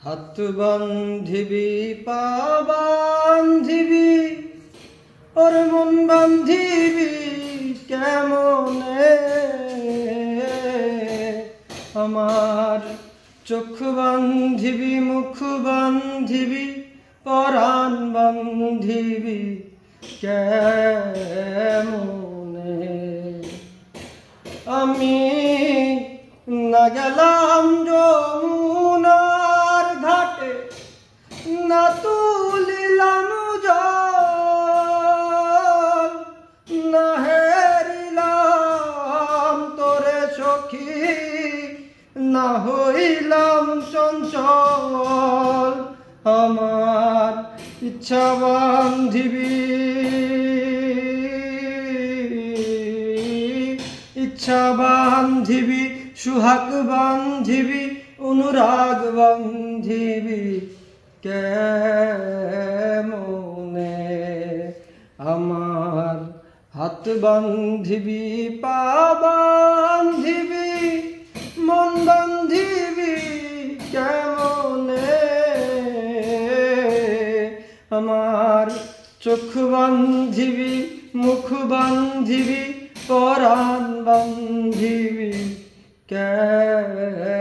হাত বান্ধিবি পা বান্ধিবি ওর মন বান্ধিবি কেমনে, আমার চোখ বান্ধিবি মুখ বান্ধিবি পরাণ বান্ধিবি কেমনে। আমি না গেলাম যমুনার ঘাটে, না তুলিলাম জল, না হেরিলাম তোরে সখী, না হইলাম চঞ্চল। আমার ইচ্ছা বান্ধিবি, ইচ্ছা বান্ধিবি, সুহাগ বান্ধিবি, অনুরাগ বান্ধিবি কেমনে। আমার হাত বান্ধিবি পা বান্ধিবি মন বান্ধিবি কেমনে, আমার চোখ বান্ধিবি মুখ বান্ধিবি পরাণ বান্ধিবি কেমনে।